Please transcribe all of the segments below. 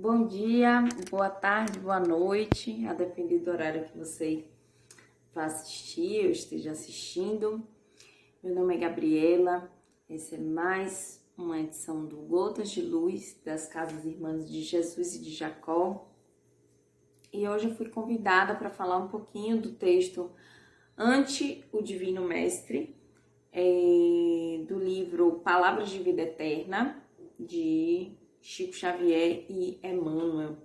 Bom dia, boa tarde, boa noite, a depender do horário que você vai assistir ou esteja assistindo. Meu nome é Gabriela, essa é mais uma edição do Gotas de Luz das Casas Irmãs de Jesus e de Jacó. E hoje eu fui convidada para falar um pouquinho do texto Ante o Divino Mestre, do livro Palavras de Vida Eterna, de Chico Xavier e Emmanuel.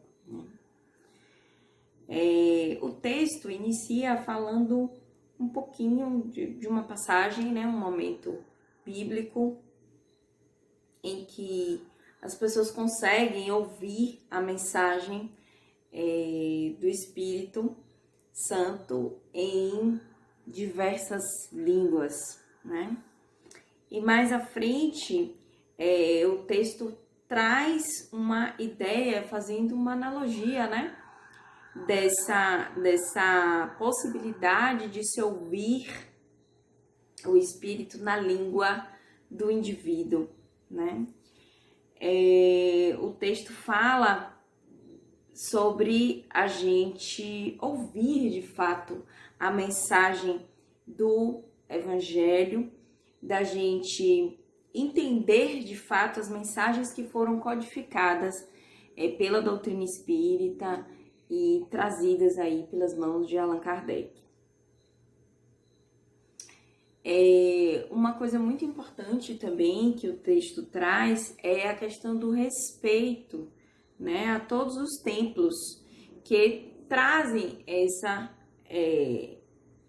O texto inicia falando um pouquinho de uma passagem, né, um momento bíblico em que as pessoas conseguem ouvir a mensagem do Espírito Santo em diversas línguas, né? E mais à frente, o texto traz uma ideia, fazendo uma analogia, né? Dessa possibilidade de se ouvir o Espírito na língua do indivíduo, né? O texto fala sobre a gente ouvir de fato a mensagem do Evangelho, da gente entender de fato as mensagens que foram codificadas pela doutrina espírita e trazidas aí pelas mãos de Allan Kardec. Uma coisa muito importante também que o texto traz é a questão do respeito, né, a todos os templos que trazem essa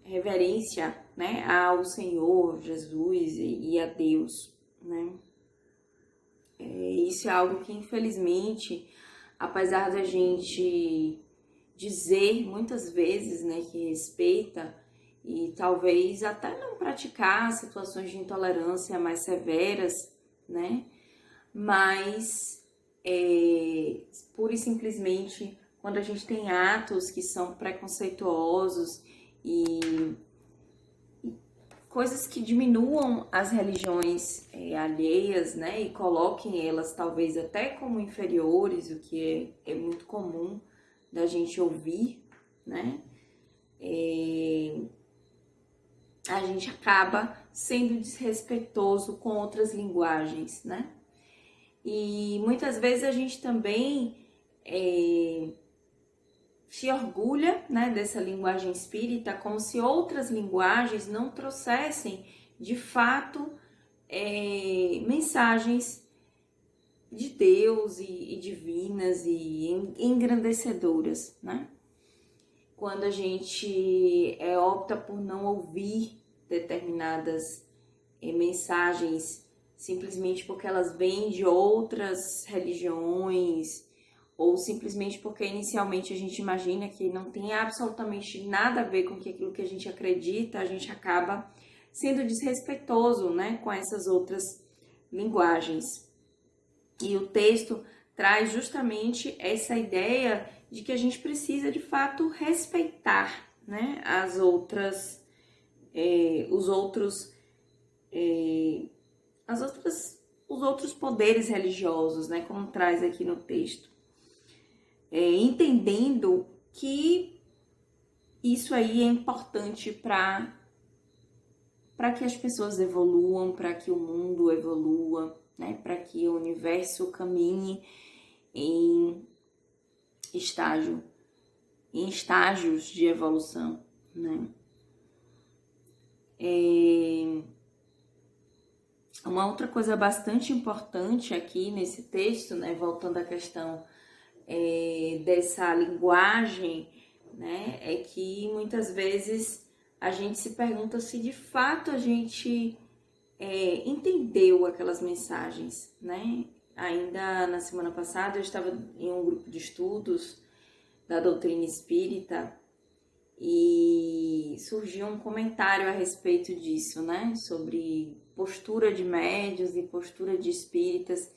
reverência, né, ao Senhor Jesus e a Deus, né? Isso é algo que, infelizmente, apesar da gente dizer muitas vezes, né, que respeita e talvez até não praticar situações de intolerância mais severas, né, mas pura e simplesmente quando a gente tem atos que são preconceituosos e coisas que diminuam as religiões alheias, né, e coloquem elas talvez até como inferiores, o que é muito comum da gente ouvir, né, a gente acaba sendo desrespeitoso com outras linguagens, né, e muitas vezes a gente também se orgulha, né, dessa linguagem espírita, como se outras linguagens não trouxessem, de fato, mensagens de Deus e divinas e engrandecedoras, né? Quando a gente opta por não ouvir determinadas mensagens simplesmente porque elas vêm de outras religiões, ou simplesmente porque inicialmente a gente imagina que não tem absolutamente nada a ver com aquilo que a gente acredita, a gente acaba sendo desrespeitoso, né, com essas outras linguagens. E o texto traz justamente essa ideia de que a gente precisa de fato respeitar, né, os outros poderes religiosos, né, como traz aqui no texto. Entendendo que isso aí é importante para que as pessoas evoluam, para que o mundo evolua, né? Para que o universo caminhe em estágios de evolução, né? Uma outra coisa bastante importante aqui nesse texto, né? Voltando à questão dessa linguagem, né, é que muitas vezes a gente se pergunta se de fato a gente entendeu aquelas mensagens, né? Ainda na semana passada eu estava em um grupo de estudos da doutrina espírita e surgiu um comentário a respeito disso, né? Sobre postura de médiuns e postura de espíritas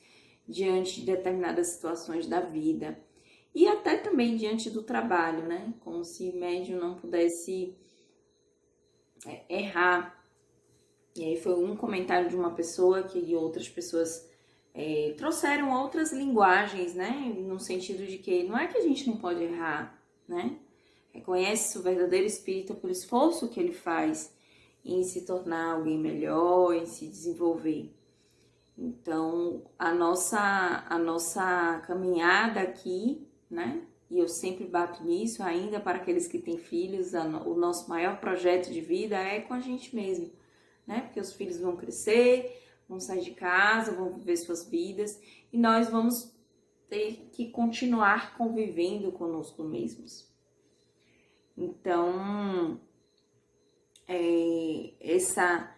diante de determinadas situações da vida e até também diante do trabalho, né? Como se médium não pudesse errar. E aí foi um comentário de uma pessoa que outras pessoas trouxeram outras linguagens, né? No sentido de que não é que a gente não pode errar, né? Reconhece o verdadeiro espírita pelo esforço que ele faz em se tornar alguém melhor, em se desenvolver. Então, a nossa caminhada aqui, né? E eu sempre bato nisso, ainda para aqueles que têm filhos, o nosso maior projeto de vida é com a gente mesmo, né? Porque os filhos vão crescer, vão sair de casa, vão viver suas vidas e nós vamos ter que continuar convivendo conosco mesmos. Então, essa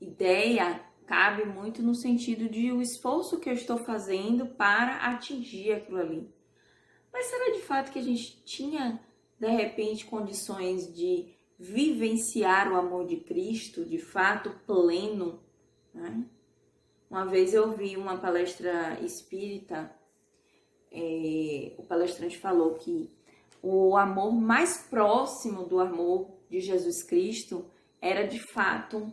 ideia cabe muito no sentido de o esforço que eu estou fazendo para atingir aquilo ali. Mas será de fato que a gente tinha, de repente, condições de vivenciar o amor de Cristo, de fato, pleno, né? Uma vez eu vi uma palestra espírita, o palestrante falou que o amor mais próximo do amor de Jesus Cristo era, de fato,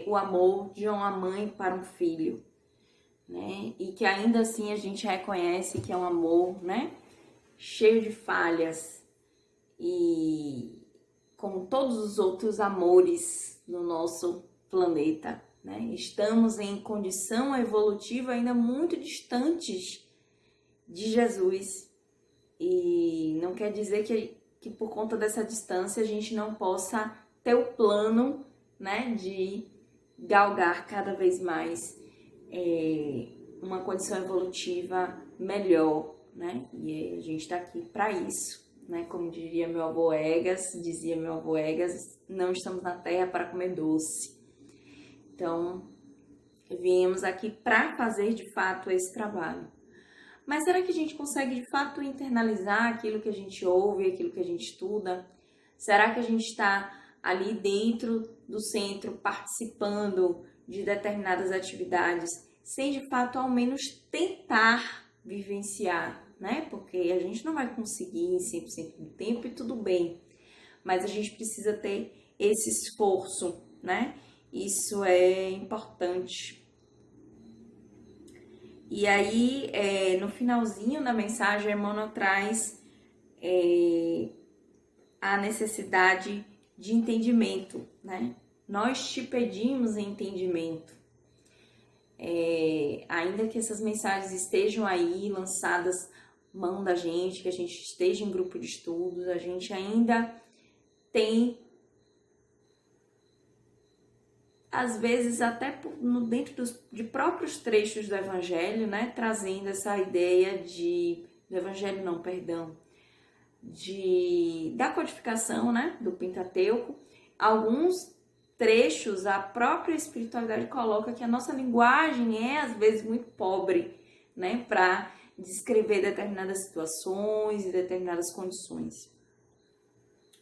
o amor de uma mãe para um filho, né? E que ainda assim a gente reconhece que é um amor, né, cheio de falhas e como todos os outros amores no nosso planeta, né? Estamos em condição evolutiva ainda muito distantes de Jesus e não quer dizer que por conta dessa distância a gente não possa ter o plano, né, de galgar cada vez mais uma condição evolutiva melhor, né? E a gente está aqui para isso, né? Como dizia meu avô Egas, não estamos na terra para comer doce. Então, viemos aqui para fazer de fato esse trabalho. Mas será que a gente consegue de fato internalizar aquilo que a gente ouve, aquilo que a gente estuda? Será que a gente está ali dentro do centro participando de determinadas atividades sem de fato ao menos tentar vivenciar, né? Porque a gente não vai conseguir em 100% do tempo e tudo bem, mas a gente precisa ter esse esforço, né? Isso é importante. E aí, no finalzinho da mensagem, a Emmanuel traz a necessidade de entendimento, né? Nós te pedimos entendimento. Ainda que essas mensagens estejam aí lançadas mão da gente, que a gente esteja em grupo de estudos, a gente ainda tem, às vezes, até dentro de próprios trechos do Evangelho, né, trazendo essa ideia do Evangelho não, perdão, da codificação, né, do Pentateuco, alguns trechos a própria espiritualidade coloca que a nossa linguagem é às vezes muito pobre, né, para descrever determinadas situações e determinadas condições.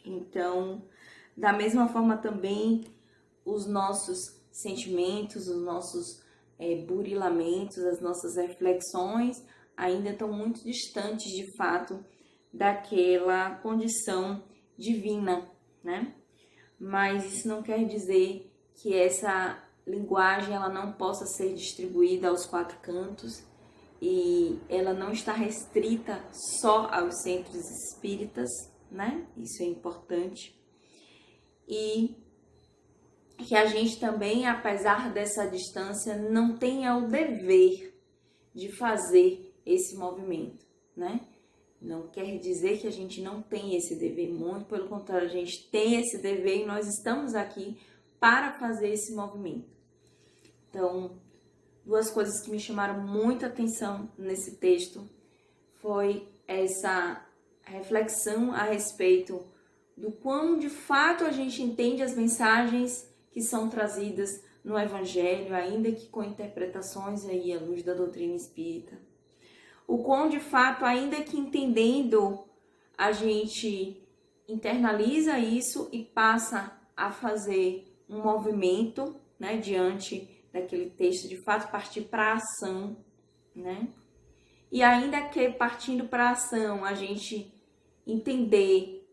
Então, da mesma forma também os nossos sentimentos, os nossos burilamentos, as nossas reflexões ainda estão muito distantes de fato daquela condição divina, né? Mas isso não quer dizer que essa linguagem ela não possa ser distribuída aos quatro cantos e ela não está restrita só aos centros espíritas, né? Isso é importante. E que a gente também, apesar dessa distância, não tenha o dever de fazer esse movimento, né? Não quer dizer que a gente não tem esse dever, muito pelo contrário, a gente tem esse dever e nós estamos aqui para fazer esse movimento. Então, duas coisas que me chamaram muita atenção nesse texto foi essa reflexão a respeito do quão de fato a gente entende as mensagens que são trazidas no Evangelho, ainda que com interpretações aí à luz da doutrina espírita. O quão de fato, ainda que entendendo, a gente internaliza isso e passa a fazer um movimento, né, diante daquele texto, de fato partir para a ação, né? E ainda que partindo para a ação, a gente entender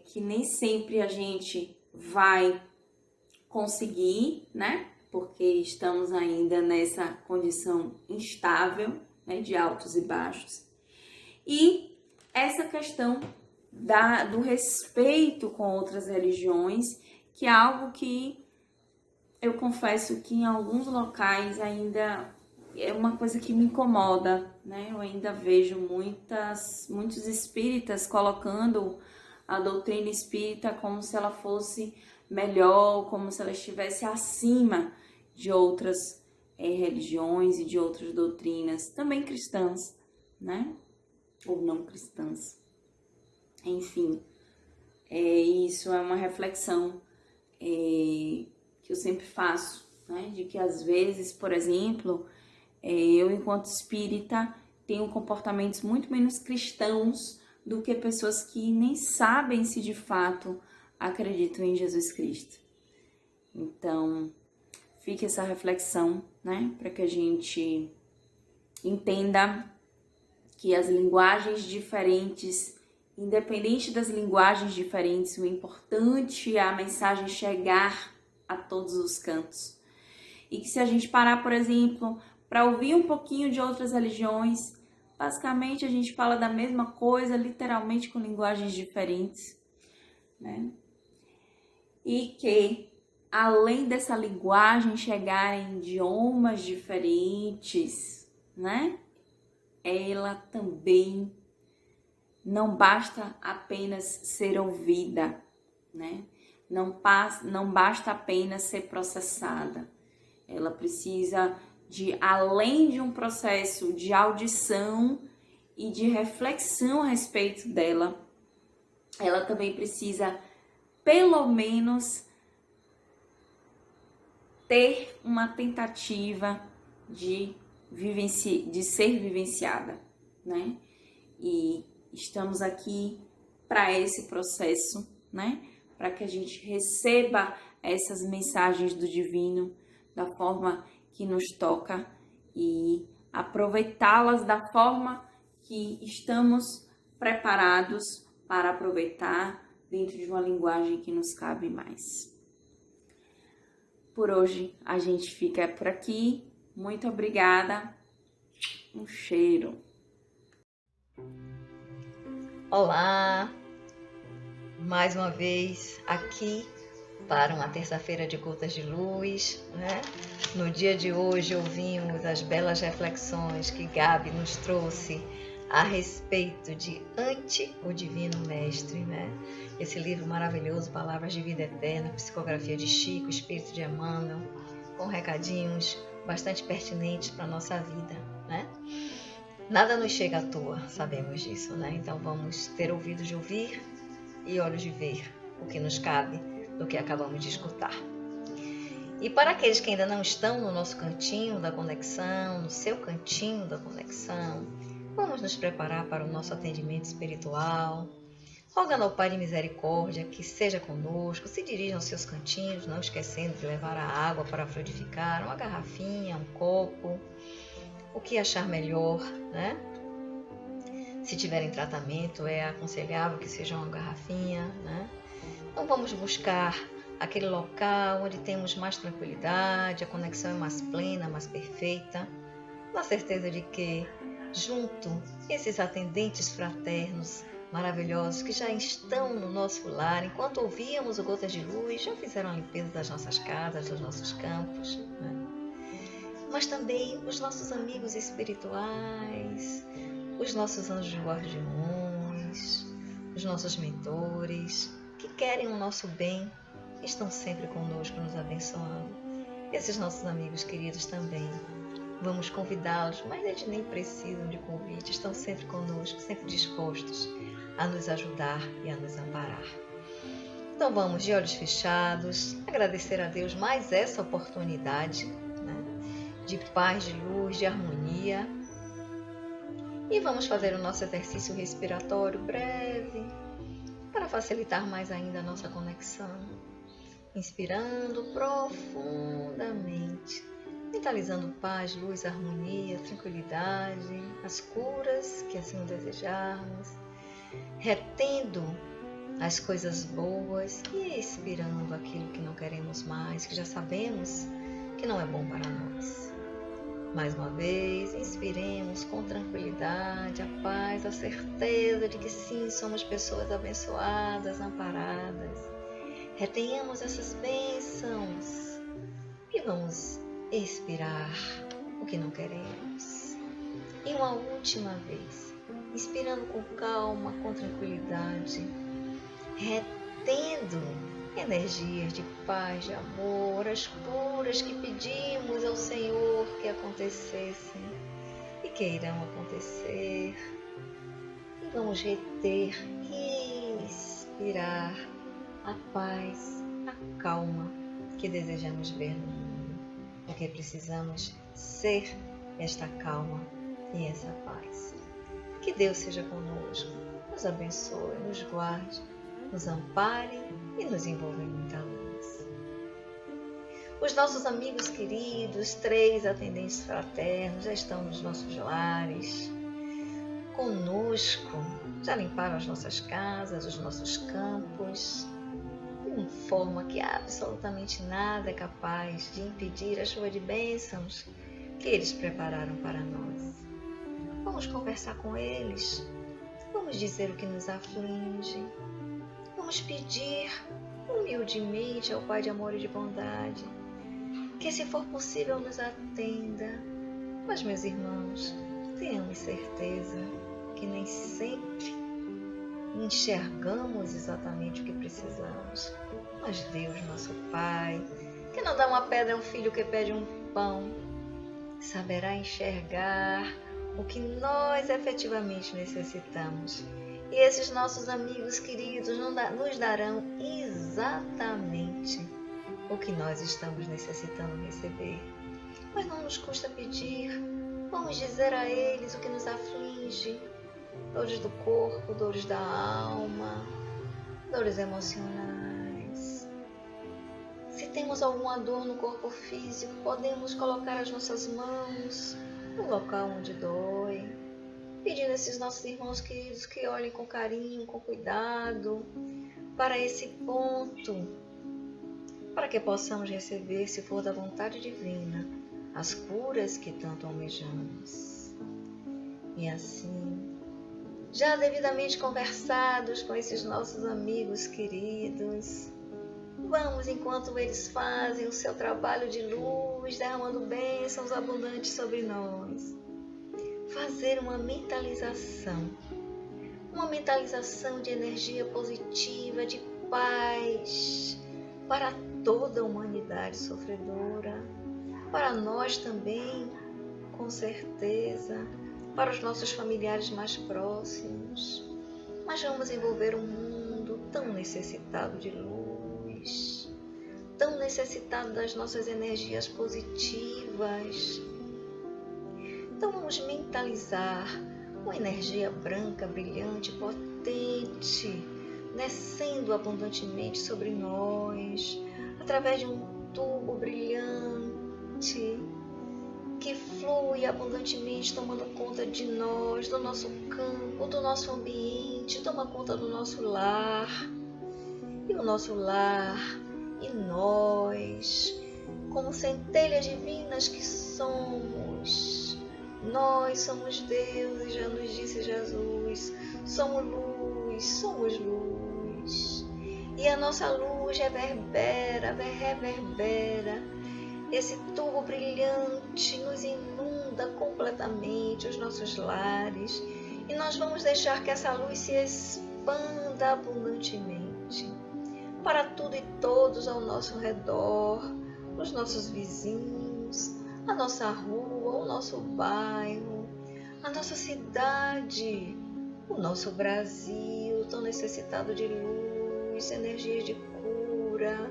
que nem sempre a gente vai conseguir, né, Porque estamos ainda nessa condição instável, né, de altos e baixos. E essa questão do respeito com outras religiões, que é algo que eu confesso que em alguns locais ainda é uma coisa que me incomoda, né? Eu ainda vejo muitos espíritas colocando a doutrina espírita como se ela fosse melhor, como se ela estivesse acima de outras religiões e de outras doutrinas, também cristãs, né? Ou não cristãs. Enfim, isso é uma reflexão que eu sempre faço, né? De que às vezes, por exemplo, eu enquanto espírita tenho comportamentos muito menos cristãos do que pessoas que nem sabem se de fato acreditam em Jesus Cristo. Então, fica essa reflexão, né? Para que a gente entenda que as linguagens diferentes, independente das linguagens diferentes, o importante é a mensagem chegar a todos os cantos. E que se a gente parar, por exemplo, para ouvir um pouquinho de outras religiões, basicamente a gente fala da mesma coisa, literalmente com linguagens diferentes, né? E que, além dessa linguagem chegar em idiomas diferentes, né? Ela também não basta apenas ser ouvida, né? Não basta apenas ser processada. Ela precisa de, além de um processo de audição e de reflexão a respeito dela, ela também precisa, pelo menos, ter uma tentativa de ser vivenciada, né? E estamos aqui para esse processo, né? Para que a gente receba essas mensagens do divino da forma que nos toca e aproveitá-las da forma que estamos preparados para aproveitar dentro de uma linguagem que nos cabe mais. Por hoje a gente fica por aqui. Muito obrigada. Um cheiro. Olá, mais uma vez aqui para uma terça-feira de Gotas de Luz, né? No dia de hoje ouvimos as belas reflexões que Gabi nos trouxe a respeito de Ante o Divino Mestre, né? Esse livro maravilhoso, Palavras de Vida Eterna, psicografia de Chico, Espírito de Emmanuel, com recadinhos bastante pertinentes para a nossa vida, né? Nada nos chega à toa, sabemos disso, né? Então vamos ter ouvidos de ouvir e olhos de ver o que nos cabe do que acabamos de escutar. E para aqueles que ainda não estão no nosso cantinho da conexão, no seu cantinho da conexão, vamos nos preparar para o nosso atendimento espiritual, rogando ao Pai de Misericórdia que seja conosco, se dirija aos seus cantinhos, não esquecendo de levar a água para fluidificar, uma garrafinha, um copo, o que achar melhor, né? Se tiver em tratamento, é aconselhável que seja uma garrafinha, né? Então vamos buscar aquele local onde temos mais tranquilidade, a conexão é mais plena, mais perfeita, na certeza de que, junto esses atendentes fraternos maravilhosos que já estão no nosso lar, enquanto ouvíamos o Gotas de Luz, já fizeram a limpeza das nossas casas, dos nossos campos, né? Mas também os nossos amigos espirituais, os nossos anjos guardiões, os nossos mentores, que querem o nosso bem, estão sempre conosco, nos abençoando. Esses nossos amigos queridos também, vamos convidá-los, mas eles nem precisam de convite, estão sempre conosco, sempre dispostos a nos ajudar e a nos amparar. Então vamos, de olhos fechados, agradecer a Deus mais essa oportunidade, né, de paz, de luz, de harmonia. E vamos fazer o nosso exercício respiratório breve, para facilitar mais ainda a nossa conexão. Inspirando profundamente, mentalizando paz, luz, harmonia, tranquilidade, as curas que assim o desejarmos, retendo as coisas boas e expirando aquilo que não queremos mais, que já sabemos que não é bom para nós. Mais uma vez, inspiremos com tranquilidade, a paz, a certeza de que sim, somos pessoas abençoadas, amparadas. Retenhamos essas bênçãos e vamos expirar o que não queremos. E uma última vez, inspirando com calma, com tranquilidade, retendo energias de paz, de amor, as curas que pedimos ao Senhor que acontecessem e que irão acontecer. E vamos reter, respirar a paz, a calma que desejamos ver no mundo, porque precisamos ser esta calma e essa paz. Que Deus seja conosco, nos abençoe, nos guarde, nos ampare e nos envolva em muita luz. Os nossos amigos queridos, 3 atendentes fraternos, já estão nos nossos lares, conosco, já limparam as nossas casas, os nossos campos, de forma que absolutamente nada é capaz de impedir a chuva de bênçãos que eles prepararam para nós. Vamos conversar com eles, vamos dizer o que nos aflige, vamos pedir humildemente ao Pai de amor e de bondade que, se for possível, nos atenda. Mas, meus irmãos, tenhamos certeza que nem sempre enxergamos exatamente o que precisamos. Mas Deus, nosso Pai, que não dá uma pedra a um filho que pede um pão, saberá enxergar o que nós efetivamente necessitamos. E esses nossos amigos queridos nos darão exatamente o que nós estamos necessitando receber. Mas não nos custa pedir, vamos dizer a eles o que nos aflige, dores do corpo, dores da alma, dores emocionais. Se temos alguma dor no corpo físico, podemos colocar as nossas mãos no local onde dói, pedindo a esses nossos irmãos queridos que olhem com carinho, com cuidado, para esse ponto, para que possamos receber, se for da vontade divina, as curas que tanto almejamos. E assim, já devidamente conversados com esses nossos amigos queridos, vamos, enquanto eles fazem o seu trabalho de luz, derramando bênçãos abundantes sobre nós, fazer uma mentalização de energia positiva, de paz, para toda a humanidade sofredora, para nós também, com certeza, para os nossos familiares mais próximos. Mas vamos envolver um mundo tão necessitado de luz, tão necessitado das nossas energias positivas. Então vamos mentalizar uma energia branca, brilhante, potente, descendo abundantemente sobre nós, através de um tubo brilhante, que flui abundantemente, tomando conta de nós, do nosso campo, do nosso ambiente, toma conta do nosso lar. E o nosso lar, e nós, como centelhas divinas que somos, nós somos Deus, e já nos disse Jesus, somos luz. E a nossa luz reverbera, esse tubo brilhante nos inunda completamente os nossos lares, e nós vamos deixar que essa luz se expanda abundantemente para tudo e todos ao nosso redor, os nossos vizinhos, a nossa rua, o nosso bairro, a nossa cidade, o nosso Brasil tão necessitado de luz, energias de cura,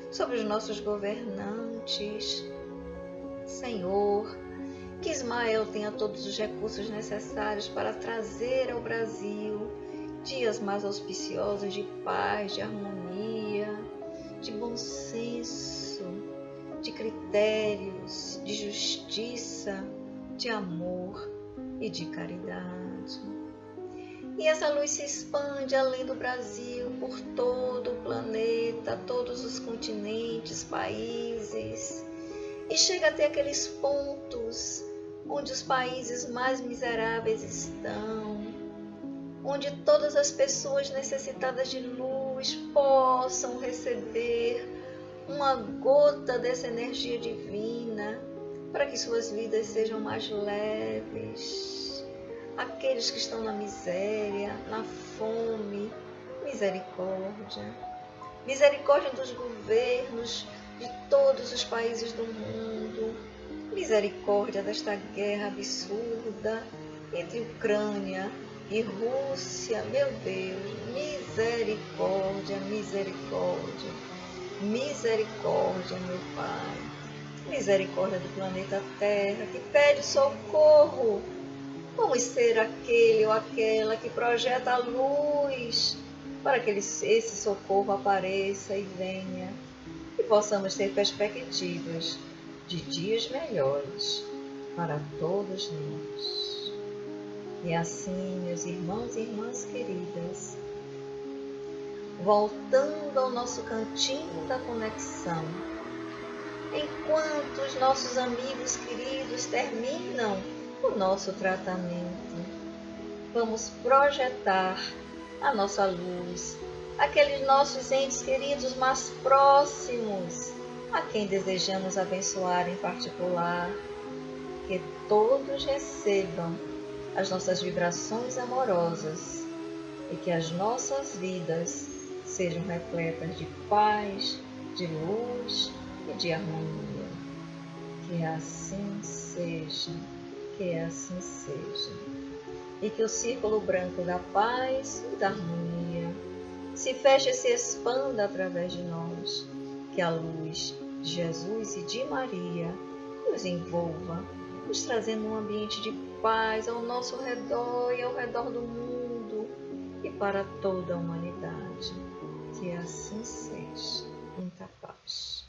sobre os nossos governantes. Senhor, que Ismael tenha todos os recursos necessários para trazer ao Brasil dias mais auspiciosos de paz, de harmonia, de bom senso, de critérios, de justiça, de amor e de caridade. E essa luz se expande além do Brasil, por todo o planeta, todos os continentes, países, e chega até aqueles pontos onde os países mais miseráveis estão, onde todas as pessoas necessitadas de luz possam receber uma gota dessa energia divina para que suas vidas sejam mais leves. Aqueles que estão na miséria, na fome, misericórdia. Misericórdia dos governos de todos os países do mundo. Misericórdia desta guerra absurda entre Ucrânia e Rússia. Meu Deus, misericórdia, misericórdia. Misericórdia, meu Pai. Misericórdia do planeta Terra que pede socorro. Vamos ser aquele ou aquela que projeta a luz para que esse socorro apareça e venha, e possamos ter perspectivas de dias melhores para todos nós. E assim, meus irmãos e irmãs queridas, voltando ao nosso cantinho da conexão, enquanto os nossos amigos queridos terminam o nosso tratamento, vamos projetar a nossa luz, aqueles nossos entes queridos mais próximos, a quem desejamos abençoar em particular, que todos recebam as nossas vibrações amorosas e que as nossas vidas sejam repletas de paz, de luz e de harmonia. Que assim seja, que assim seja. E que o círculo branco da paz e da harmonia se feche e se expanda através de nós. Que a luz de Jesus e de Maria nos envolva, nos trazendo um ambiente de paz ao nosso redor e ao redor do mundo e para toda a humanidade. Que assim seja. Muita paz.